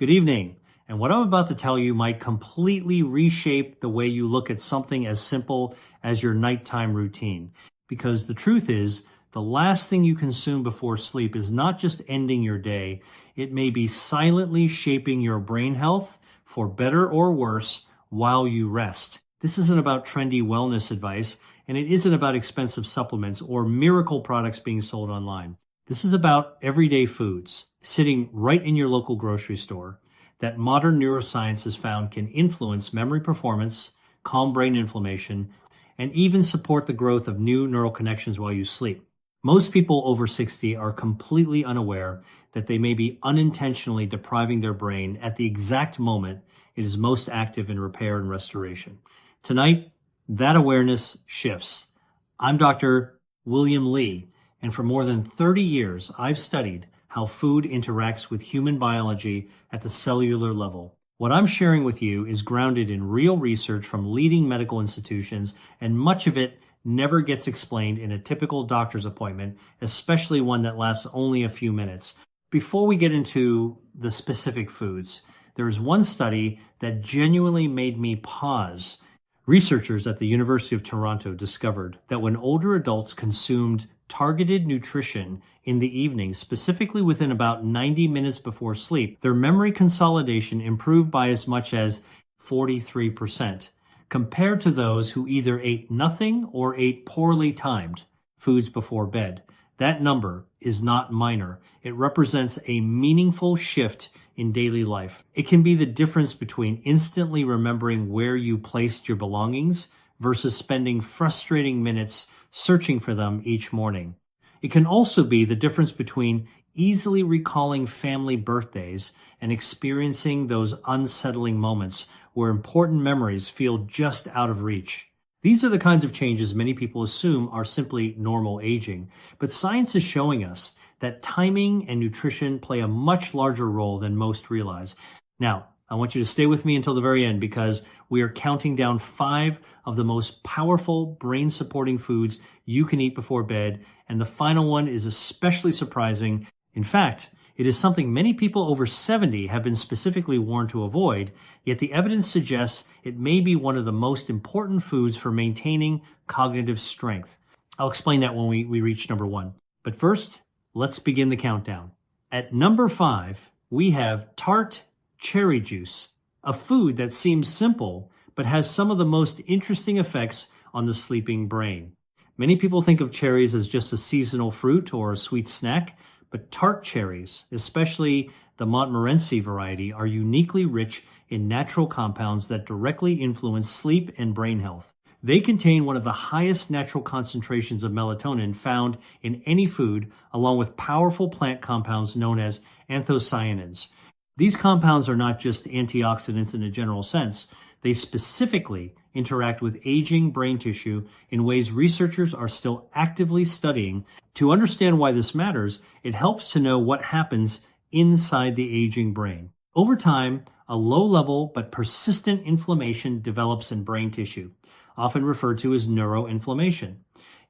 Good evening. And what I'm about to tell you might completely reshape the way you look at something as simple as your nighttime routine. Because the truth is, the last thing you consume before sleep is not just ending your day, it may be silently shaping your brain health for better or worse while you rest. This isn't about trendy wellness advice, and it isn't about expensive supplements or miracle products being sold online. This is about everyday foods sitting right in your local grocery store that modern neuroscience has found can influence memory performance, calm brain inflammation, and even support the growth of new neural connections while you sleep. Most people over 60 are completely unaware that they may be unintentionally depriving their brain at the exact moment it is most active in repair and restoration. Tonight, that awareness shifts. I'm Dr. William Lee, and for more than 30 years, I've studied how food interacts with human biology at the cellular level. What I'm sharing with you is grounded in real research from leading medical institutions, and much of it never gets explained in a typical doctor's appointment, especially one that lasts only a few minutes. Before we get into the specific foods, there is one study that genuinely made me pause. Researchers at the University of Toronto discovered that when older adults consumed targeted nutrition in the evening, specifically within about 90 minutes before sleep, their memory consolidation improved by as much as 43%, compared to those who either ate nothing or ate poorly timed foods before bed. That number is not minor. It represents a meaningful shift in daily life. It can be the difference between instantly remembering where you placed your belongings versus spending frustrating minutes searching for them each morning. It can also be the difference between easily recalling family birthdays and experiencing those unsettling moments where important memories feel just out of reach. These are the kinds of changes many people assume are simply normal aging, but science is showing us that timing and nutrition play a much larger role than most realize. Now, I want you to stay with me until the very end because we are counting down 5 of the most powerful brain-supporting foods you can eat before bed, and the final one is especially surprising. In fact, it is something many people over 70 have been specifically warned to avoid, yet the evidence suggests it may be one of the most important foods for maintaining cognitive strength. I'll explain that when we reach number 1. But first, let's begin the countdown. At number 5, we have Tart cherry juice, a food that seems simple but has some of the most interesting effects on the sleeping brain. Many people think of cherries as just a seasonal fruit or a sweet snack, but tart cherries, especially the Montmorency variety, are uniquely rich in natural compounds that directly influence sleep and brain health. They contain one of the highest natural concentrations of melatonin found in any food, along with powerful plant compounds known as anthocyanins. These compounds are not just antioxidants in a general sense. They specifically interact with aging brain tissue in ways researchers are still actively studying. To understand why this matters, it helps to know what happens inside the aging brain. Over time, a low-level but persistent inflammation develops in brain tissue, often referred to as neuroinflammation.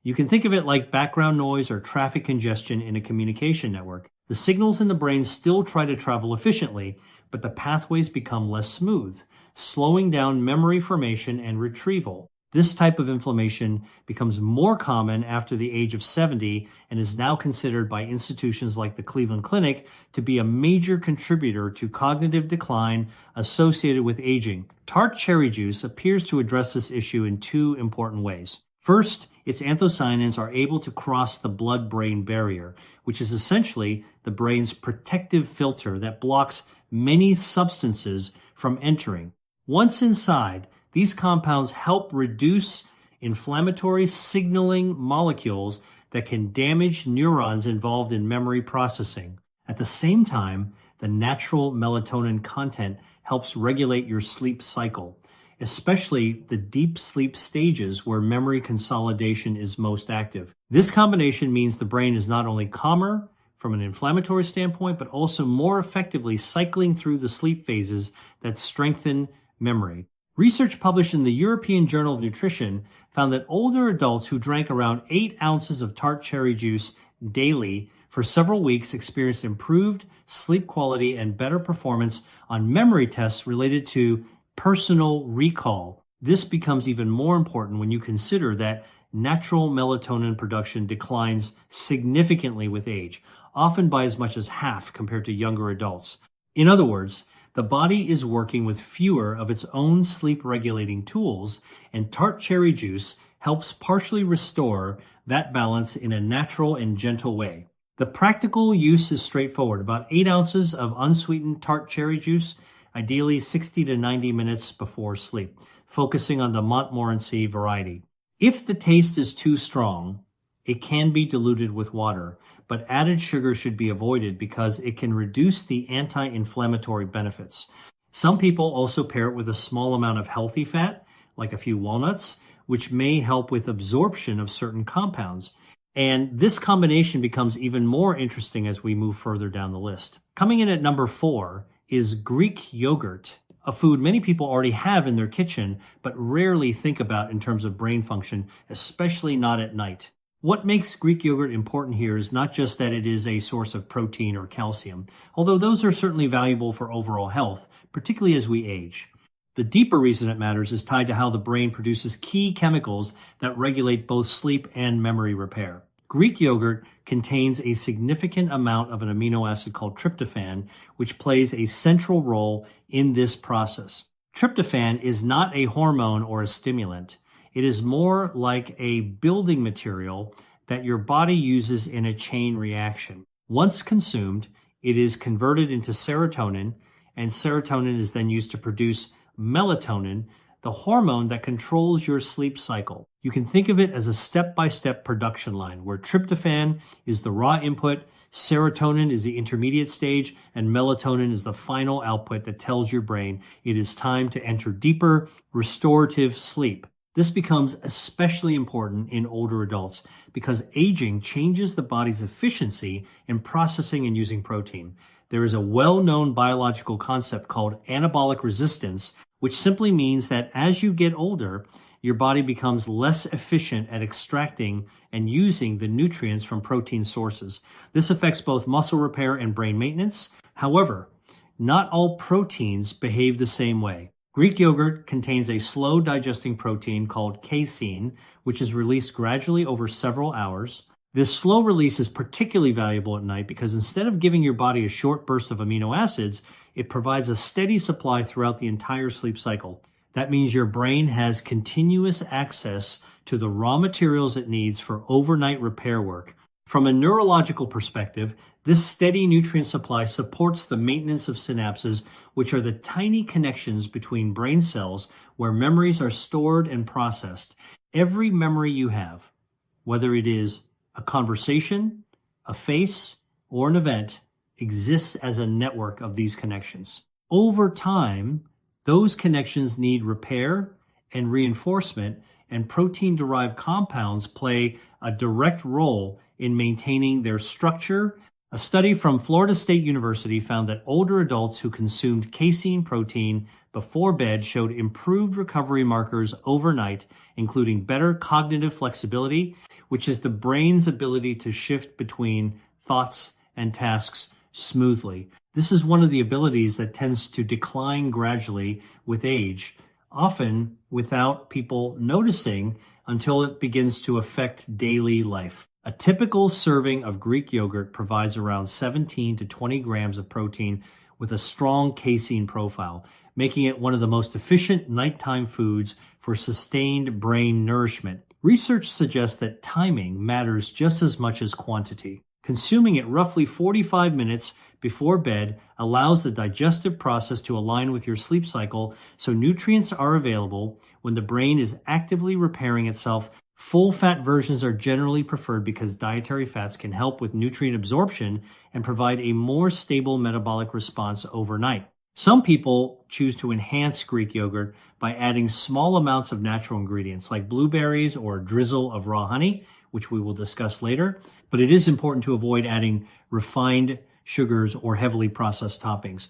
You can think of it like background noise or traffic congestion in a communication network. The signals in the brain still try to travel efficiently, but the pathways become less smooth, slowing down memory formation and retrieval. This type of inflammation becomes more common after the age of 70 and is now considered by institutions like the Cleveland Clinic to be a major contributor to cognitive decline associated with aging. Tart cherry juice appears to address this issue in 2 important ways. First, its anthocyanins are able to cross the blood-brain barrier, which is essentially the brain's protective filter that blocks many substances from entering. Once inside, these compounds help reduce inflammatory signaling molecules that can damage neurons involved in memory processing. At the same time, the natural melatonin content helps regulate your sleep cycle, especially the deep sleep stages where memory consolidation is most active. This combination means the brain is not only calmer from an inflammatory standpoint, but also more effectively cycling through the sleep phases that strengthen memory. Research published in the European Journal of Nutrition found that older adults who drank around 8 ounces of tart cherry juice daily for several weeks experienced improved sleep quality, and better performance on memory tests related to personal recall. This becomes even more important when you consider that natural melatonin production declines significantly with age, often by as much as half compared to younger adults. In other words, the body is working with fewer of its own sleep regulating tools, and tart cherry juice helps partially restore that balance in a natural and gentle way. The practical use is straightforward. About 8 ounces of unsweetened tart cherry juice, ideally 60 to 90 minutes before sleep, focusing on the Montmorency variety. If the taste is too strong, it can be diluted with water, but added sugar should be avoided because it can reduce the anti-inflammatory benefits. Some people also pair it with a small amount of healthy fat, like a few walnuts, which may help with absorption of certain compounds. And this combination becomes even more interesting as we move further down the list. Coming in at number 4 is Greek yogurt, a food many people already have in their kitchen, but rarely think about in terms of brain function, especially not at night. What makes Greek yogurt important here is not just that it is a source of protein or calcium, although those are certainly valuable for overall health, particularly as we age. The deeper reason it matters is tied to how the brain produces key chemicals that regulate both sleep and memory repair. Greek yogurt contains a significant amount of an amino acid called tryptophan, which plays a central role in this process. Tryptophan is not a hormone or a stimulant. It is more like a building material that your body uses in a chain reaction. Once consumed, it is converted into serotonin, and serotonin is then used to produce melatonin, the hormone that controls your sleep cycle. You can think of it as a step-by-step production line where tryptophan is the raw input, serotonin is the intermediate stage, and melatonin is the final output that tells your brain it is time to enter deeper, restorative sleep. This becomes especially important in older adults because aging changes the body's efficiency in processing and using protein. There is a well-known biological concept called anabolic resistance, which simply means that as you get older, your body becomes less efficient at extracting and using the nutrients from protein sources. This affects both muscle repair and brain maintenance. However, not all proteins behave the same way. Greek yogurt contains a slow digesting protein called casein, which is released gradually over several hours. This slow release is particularly valuable at night because instead of giving your body a short burst of amino acids, it provides a steady supply throughout the entire sleep cycle. That means your brain has continuous access to the raw materials it needs for overnight repair work. From a neurological perspective, this steady nutrient supply supports the maintenance of synapses, which are the tiny connections between brain cells where memories are stored and processed. Every memory you have, whether it is a conversation, a face, or an event, exists as a network of these connections. Over time, those connections need repair and reinforcement, and protein-derived compounds play a direct role in maintaining their structure. A study from Florida State University found that older adults who consumed casein protein before bed showed improved recovery markers overnight, including better cognitive flexibility, which is the brain's ability to shift between thoughts and tasks smoothly. This is one of the abilities that tends to decline gradually with age, often without people noticing until it begins to affect daily life. A typical serving of Greek yogurt provides around 17 to 20 grams of protein with a strong casein profile, making it one of the most efficient nighttime foods for sustained brain nourishment. Research suggests that timing matters just as much as quantity. Consuming it roughly 45 minutes before bed allows the digestive process to align with your sleep cycle so nutrients are available when the brain is actively repairing itself. Full fat versions are generally preferred because dietary fats can help with nutrient absorption and provide a more stable metabolic response overnight. Some people choose to enhance Greek yogurt by adding small amounts of natural ingredients like blueberries or a drizzle of raw honey, which we will discuss later, but it is important to avoid adding refined sugars or heavily processed toppings.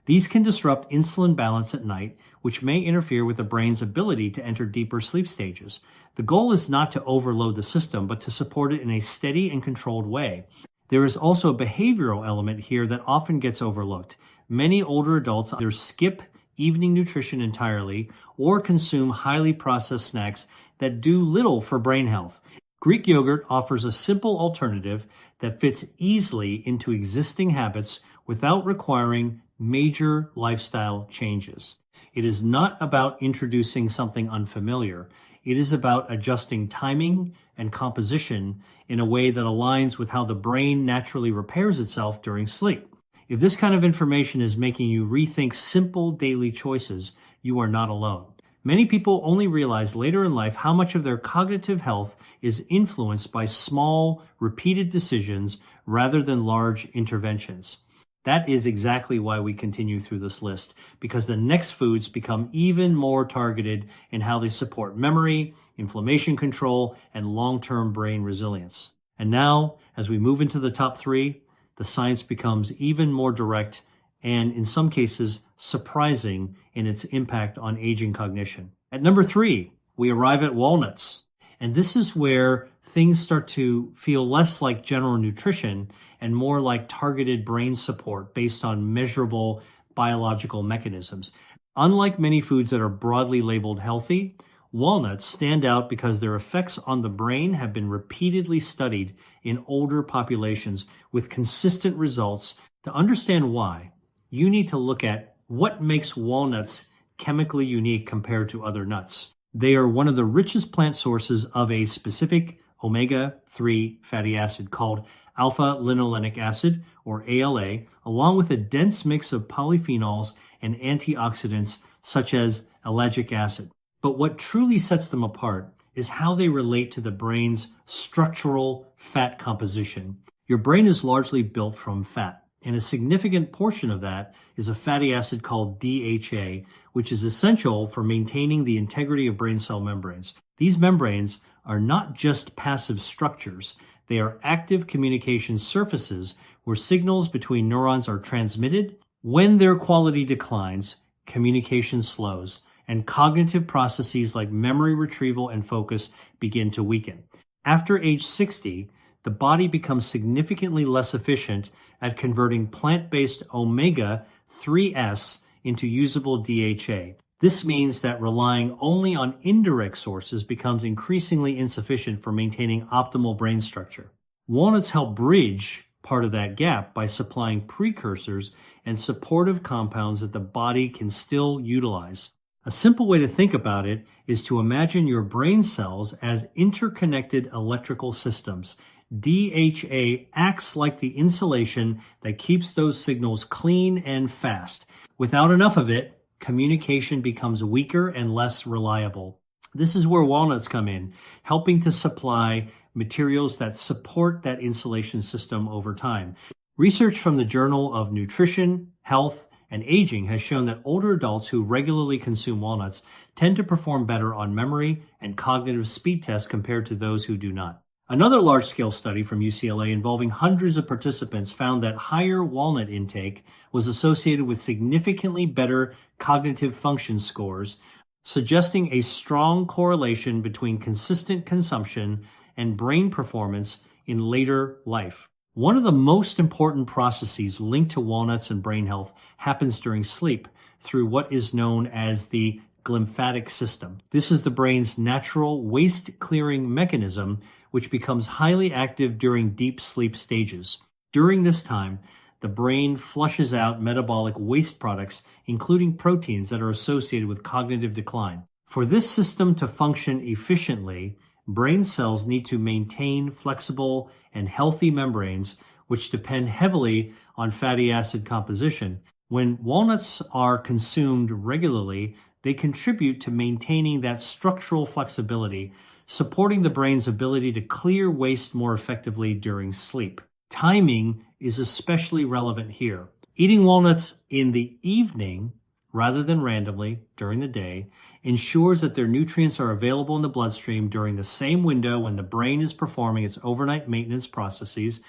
These can disrupt insulin balance at night, which may interfere with the brain's ability to enter deeper sleep stages. The goal is not to overload the system, but to support it in a steady and controlled way. There is also a behavioral element here that often gets overlooked. Many older adults either skip evening nutrition entirely or consume highly processed snacks that do little for brain health. Greek yogurt offers a simple alternative that fits easily into existing habits without requiring major lifestyle changes. It is not about introducing something unfamiliar. It is about adjusting timing and composition in a way that aligns with how the brain naturally repairs itself during sleep. If this kind of information is making you rethink simple daily choices, you are not alone. Many people only realize later in life how much of their cognitive health is influenced by small, repeated decisions rather than large interventions. That is exactly why we continue through this list, because the next foods become even more targeted in how they support memory, inflammation control, and long-term brain resilience. And now, as we move into the top 3, the science becomes even more direct and, in some cases, surprising in its impact on aging cognition. At number 3, we arrive at walnuts. And this is where things start to feel less like general nutrition and more like targeted brain support based on measurable biological mechanisms. Unlike many foods that are broadly labeled healthy, walnuts stand out because their effects on the brain have been repeatedly studied in older populations with consistent results. To understand why, you need to look at what makes walnuts chemically unique compared to other nuts. They are one of the richest plant sources of a specific omega-3 fatty acid called alpha-linolenic acid, or ALA, along with a dense mix of polyphenols and antioxidants such as ellagic acid. But what truly sets them apart is how they relate to the brain's structural fat composition. Your brain is largely built from fat, and a significant portion of that is a fatty acid called DHA, which is essential for maintaining the integrity of brain cell membranes. These membranes are not just passive structures. They are active communication surfaces where signals between neurons are transmitted. When their quality declines, communication slows, and cognitive processes like memory retrieval and focus begin to weaken. After age 60, the body becomes significantly less efficient at converting plant-based omega-3s into usable DHA. This means that relying only on indirect sources becomes increasingly insufficient for maintaining optimal brain structure. Walnuts help bridge part of that gap by supplying precursors and supportive compounds that the body can still utilize. A simple way to think about it is to imagine your brain cells as interconnected electrical systems. DHA acts like the insulation that keeps those signals clean and fast. Without enough of it, communication becomes weaker and less reliable. This is where walnuts come in, helping to supply materials that support that insulation system over time. Research from the Journal of Nutrition, Health, and Aging has shown that older adults who regularly consume walnuts tend to perform better on memory and cognitive speed tests compared to those who do not. Another large-scale study from UCLA involving hundreds of participants found that higher walnut intake was associated with significantly better cognitive function scores, suggesting a strong correlation between consistent consumption and brain performance in later life. One of the most important processes linked to walnuts and brain health happens during sleep through what is known as the glymphatic system. This is the brain's natural waste-clearing mechanism, which becomes highly active during deep sleep stages. During this time, the brain flushes out metabolic waste products, including proteins that are associated with cognitive decline. For this system to function efficiently, brain cells need to maintain flexible and healthy membranes, which depend heavily on fatty acid composition. When walnuts are consumed regularly, they contribute to maintaining that structural flexibility, supporting the brain's ability to clear waste more effectively during sleep. Timing is especially relevant here. Eating walnuts in the evening, rather than randomly during the day, ensures that their nutrients are available in the bloodstream during the same window when the brain is performing its overnight maintenance processes.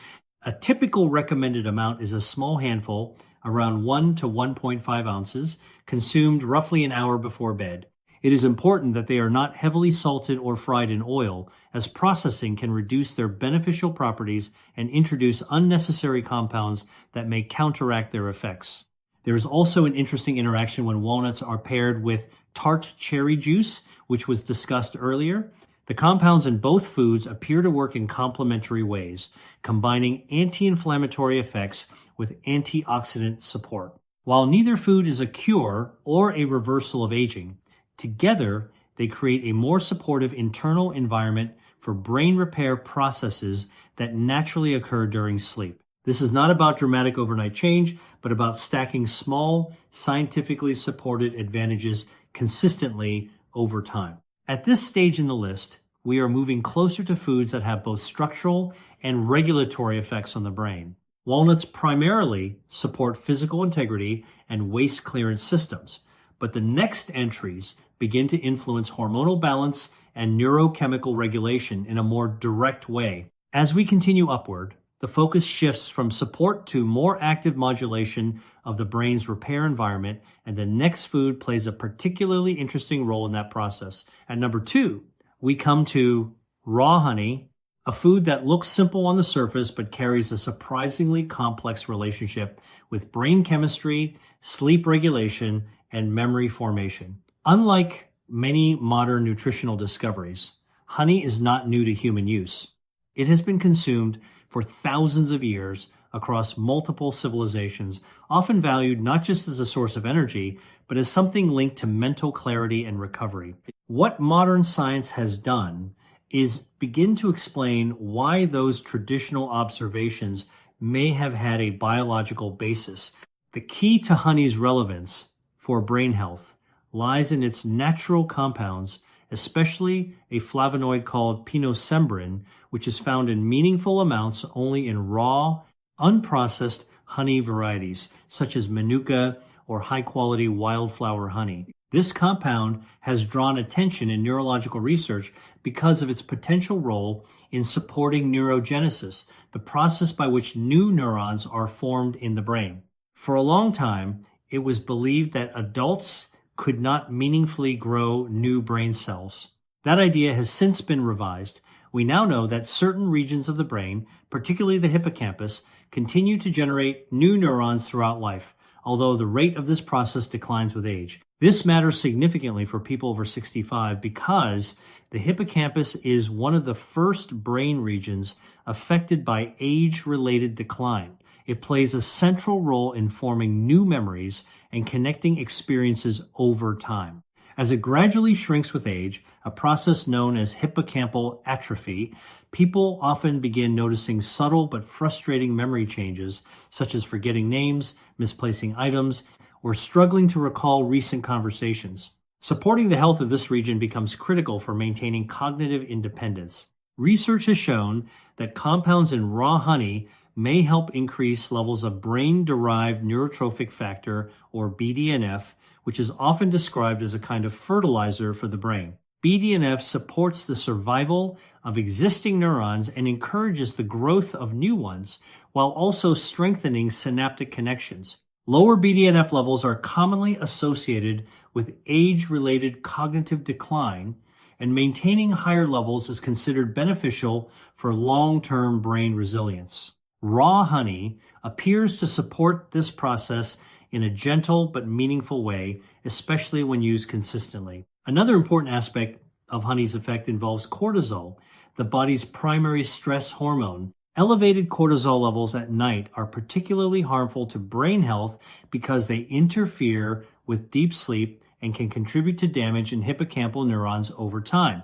A typical recommended amount is a small handful, around 1 to 1.5 ounces, consumed roughly an hour before bed. It is important that they are not heavily salted or fried in oil, as processing can reduce their beneficial properties and introduce unnecessary compounds that may counteract their effects. There is also an interesting interaction when walnuts are paired with tart cherry juice, which was discussed earlier. The compounds in both foods appear to work in complementary ways, combining anti-inflammatory effects with antioxidant support. While neither food is a cure or a reversal of aging, together they create a more supportive internal environment for brain repair processes that naturally occur during sleep. This is not about dramatic overnight change, but about stacking small, scientifically supported advantages consistently over time. At this stage in the list, we are moving closer to foods that have both structural and regulatory effects on the brain. Walnuts primarily support physical integrity and waste clearance systems, but the next entries begin to influence hormonal balance and neurochemical regulation in a more direct way. As we continue upward, the focus shifts from support to more active modulation of the brain's repair environment, and the next food plays a particularly interesting role in that process. At number 2, we come to raw honey, a food that looks simple on the surface but carries a surprisingly complex relationship with brain chemistry, sleep regulation, and memory formation. Unlike many modern nutritional discoveries, honey is not new to human use. It has been consumed for thousands of years across multiple civilizations, often valued not just as a source of energy, but as something linked to mental clarity and recovery. What modern science has done is begin to explain why those traditional observations may have had a biological basis. The key to honey's relevance for brain health lies in its natural compounds, especially a flavonoid called pinosembrin, which is found in meaningful amounts only in raw, unprocessed honey varieties, such as manuka or high-quality wildflower honey. This compound has drawn attention in neurological research because of its potential role in supporting neurogenesis, the process by which new neurons are formed in the brain. For a long time, it was believed that adults could not meaningfully grow new brain cells. That idea has since been revised. We now know that certain regions of the brain, particularly the hippocampus, continue to generate new neurons throughout life, although the rate of this process declines with age. This matters significantly for people over 65 because the hippocampus is one of the first brain regions affected by age-related decline. It plays a central role in forming new memories and connecting experiences over time. As it gradually shrinks with age, a process known as hippocampal atrophy, people often begin noticing subtle but frustrating memory changes, such as forgetting names, misplacing items, or struggling to recall recent conversations. Supporting the health of this region becomes critical for maintaining cognitive independence. Research has shown that compounds in raw honey may help increase levels of brain-derived neurotrophic factor, or BDNF, which is often described as a kind of fertilizer for the brain. BDNF supports the survival of existing neurons and encourages the growth of new ones, while also strengthening synaptic connections. Lower BDNF levels are commonly associated with age-related cognitive decline, and maintaining higher levels is considered beneficial for long-term brain resilience. Raw honey appears to support this process in a gentle but meaningful way, especially when used consistently. Another important aspect of honey's effect involves cortisol, the body's primary stress hormone. Elevated cortisol levels at night are particularly harmful to brain health because they interfere with deep sleep and can contribute to damage in hippocampal neurons over time.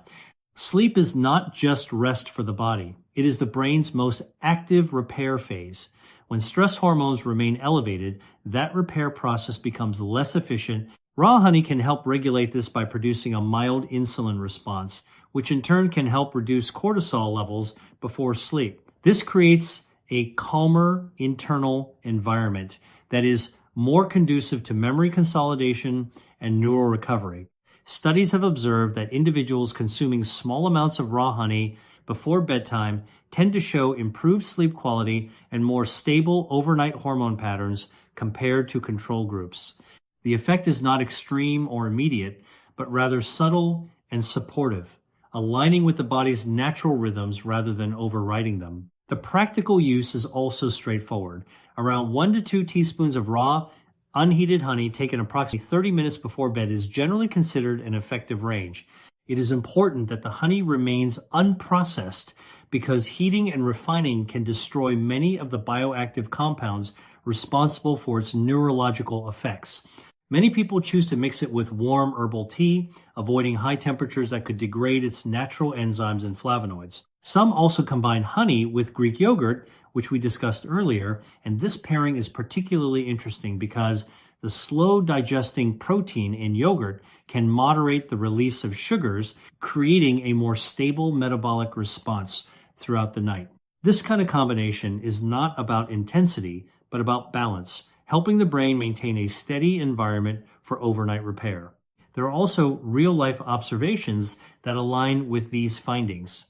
Sleep is not just rest for the body. It is the brain's most active repair phase. When stress hormones remain elevated, that repair process becomes less efficient. Raw honey can help regulate this by producing a mild insulin response, which in turn can help reduce cortisol levels before sleep. This creates a calmer internal environment that is more conducive to memory consolidation and neural recovery. Studies have observed that individuals consuming small amounts of raw honey before bedtime tend to show improved sleep quality and more stable overnight hormone patterns compared to control groups. The effect is not extreme or immediate, but rather subtle and supportive, aligning with the body's natural rhythms rather than overriding them. The practical use is also straightforward. Around 1 to 2 teaspoons of raw, unheated honey taken approximately 30 minutes before bed is generally considered an effective range. It is important that the honey remains unprocessed because heating and refining can destroy many of the bioactive compounds responsible for its neurological effects. Many people choose to mix it with warm herbal tea, avoiding high temperatures that could degrade its natural enzymes and flavonoids. Some also combine honey with Greek yogurt, which we discussed earlier, and this pairing is particularly interesting because the slow digesting protein in yogurt can moderate the release of sugars, creating a more stable metabolic response throughout the night. This kind of combination is not about intensity, but about balance, helping the brain maintain a steady environment for overnight repair. There are also real-life observations that align with these findings.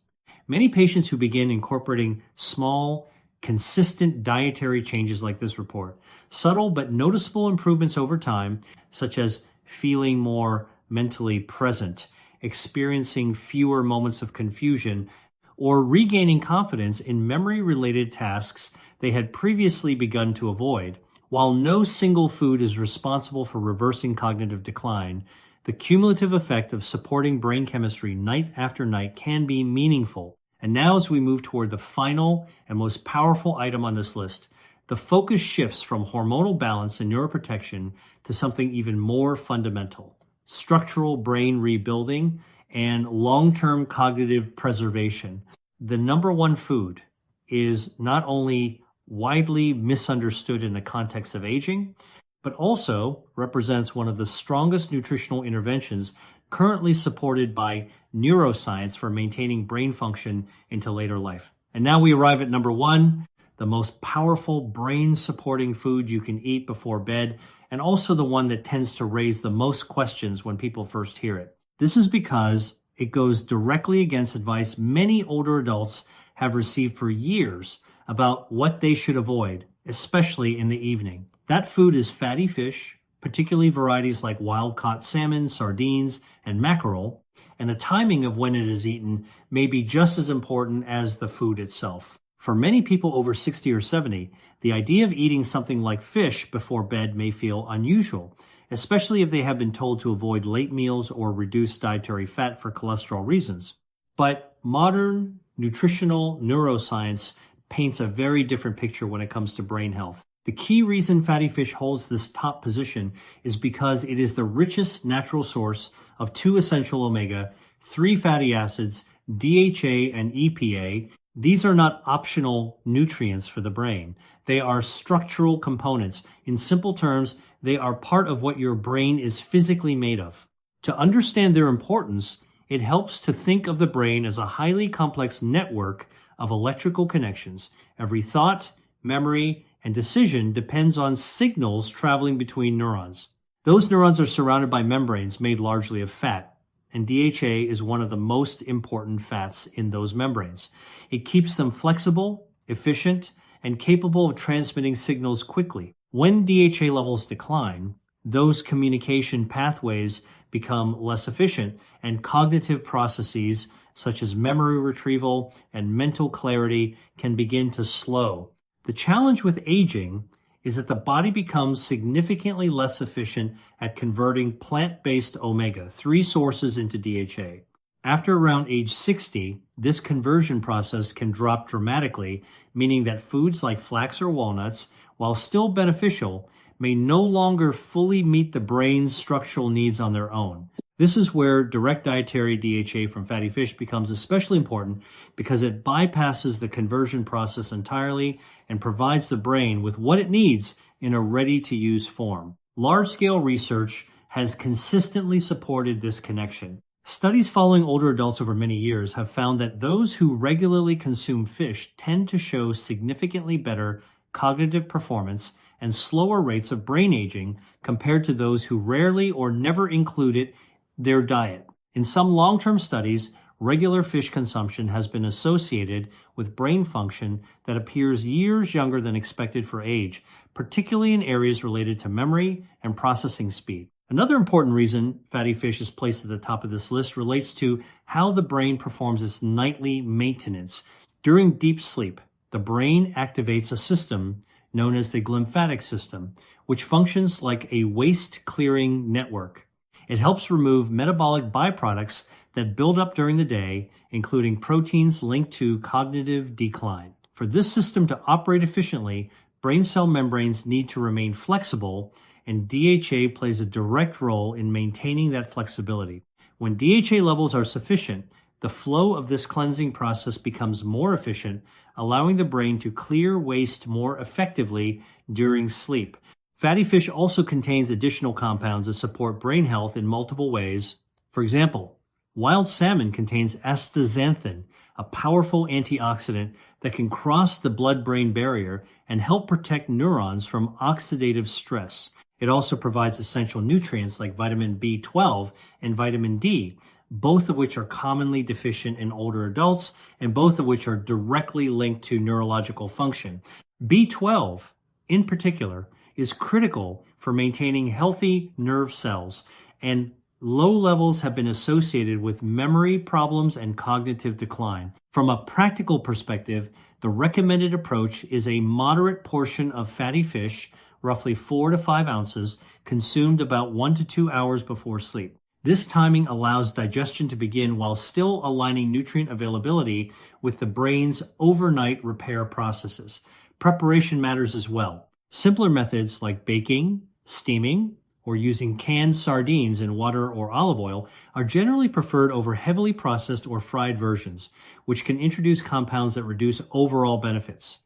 Many patients who begin incorporating small, consistent dietary changes like this report, subtle but noticeable improvements over time, such as feeling more mentally present, experiencing fewer moments of confusion, or regaining confidence in memory-related tasks they had previously begun to avoid. While no single food is responsible for reversing cognitive decline, the cumulative effect of supporting brain chemistry night after night can be meaningful. And now as we move toward the final and most powerful item on this list, the focus shifts from hormonal balance and neuroprotection to something even more fundamental: structural brain rebuilding and long-term cognitive preservation. The number one food is not only widely misunderstood in the context of aging, but also represents one of the strongest nutritional interventions currently supported by neuroscience for maintaining brain function into later life. And now we arrive at number one, the most powerful brain-supporting food you can eat before bed, and also the one that tends to raise the most questions when people first hear it. This is because it goes directly against advice many older adults have received for years about what they should avoid, especially in the evening. That food is fatty fish, particularly varieties like wild-caught salmon, sardines, and mackerel, and the timing of when it is eaten may be just as important as the food itself. For many people over 60 or 70, the idea of eating something like fish before bed may feel unusual, especially if they have been told to avoid late meals or reduce dietary fat for cholesterol reasons. But modern nutritional neuroscience paints a very different picture when it comes to brain health. The key reason fatty fish holds this top position is because it is the richest natural source of two essential omega-3 fatty acids, DHA and EPA. These are not optional nutrients for the brain. They are structural components. In simple terms, they are part of what your brain is physically made of. To understand their importance, it helps to think of the brain as a highly complex network of electrical connections. Every thought, memory, and decision depends on signals traveling between neurons. Those neurons are surrounded by membranes made largely of fat, and DHA is one of the most important fats in those membranes. It keeps them flexible, efficient, and capable of transmitting signals quickly. When DHA levels decline, those communication pathways become less efficient, and cognitive processes such as memory retrieval and mental clarity can begin to slow. The challenge with aging is that the body becomes significantly less efficient at converting plant-based omega-3 sources into DHA. After around age 60, this conversion process can drop dramatically, meaning that foods like flax or walnuts, while still beneficial, may no longer fully meet the brain's structural needs on their own. This is where direct dietary DHA from fatty fish becomes especially important because it bypasses the conversion process entirely and provides the brain with what it needs in a ready-to-use form. Large-scale research has consistently supported this connection. Studies following older adults over many years have found that those who regularly consume fish tend to show significantly better cognitive performance and slower rates of brain aging compared to those who rarely or never include it their diet. In some long-term studies, regular fish consumption has been associated with brain function that appears years younger than expected for age, particularly in areas related to memory and processing speed. Another important reason fatty fish is placed at the top of this list relates to how the brain performs its nightly maintenance. During deep sleep, the brain activates a system known as the glymphatic system, which functions like a waste clearing network. It helps remove metabolic byproducts that build up during the day, including proteins linked to cognitive decline. For this system to operate efficiently, brain cell membranes need to remain flexible, and DHA plays a direct role in maintaining that flexibility. When DHA levels are sufficient, the flow of this cleansing process becomes more efficient, allowing the brain to clear waste more effectively during sleep. Fatty fish also contains additional compounds that support brain health in multiple ways. For example, wild salmon contains astaxanthin, a powerful antioxidant that can cross the blood-brain barrier and help protect neurons from oxidative stress. It also provides essential nutrients like vitamin B12 and vitamin D, both of which are commonly deficient in older adults and both of which are directly linked to neurological function. B12, in particular, is critical for maintaining healthy nerve cells, and low levels have been associated with memory problems and cognitive decline. From a practical perspective, the recommended approach is a moderate portion of fatty fish, roughly 4 to 5 ounces, consumed about 1 to 2 hours before sleep. This timing allows digestion to begin while still aligning nutrient availability with the brain's overnight repair processes. Preparation matters as well. Simpler methods like baking, steaming, or using canned sardines in water or olive oil are generally preferred over heavily processed or fried versions, which can introduce compounds that reduce overall benefits.